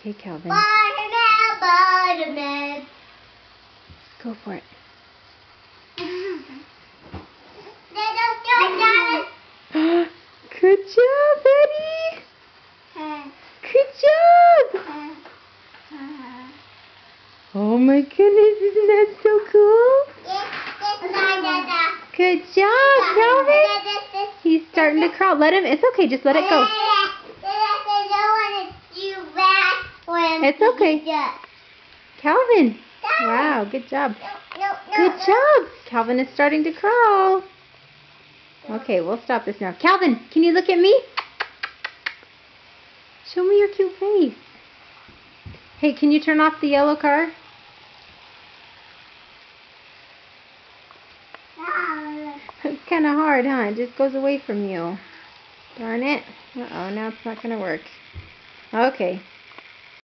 Okay, Calvin. Spider-Man. Go for it. Good job, Eddie. Good job. Oh my goodness, isn't that so cool? Good job, Calvin. He's starting to crawl. Let him. It's okay. Just let it go. It's okay. Calvin. Wow, good job. Good job. Calvin is starting to crawl. Okay, we'll stop this now. Calvin, can you look at me? Show me your cute face. Hey, can you turn off the yellow car? It's kind of hard, huh? It just goes away from you. Darn it. Uh-oh, now it's not going to work. Okay.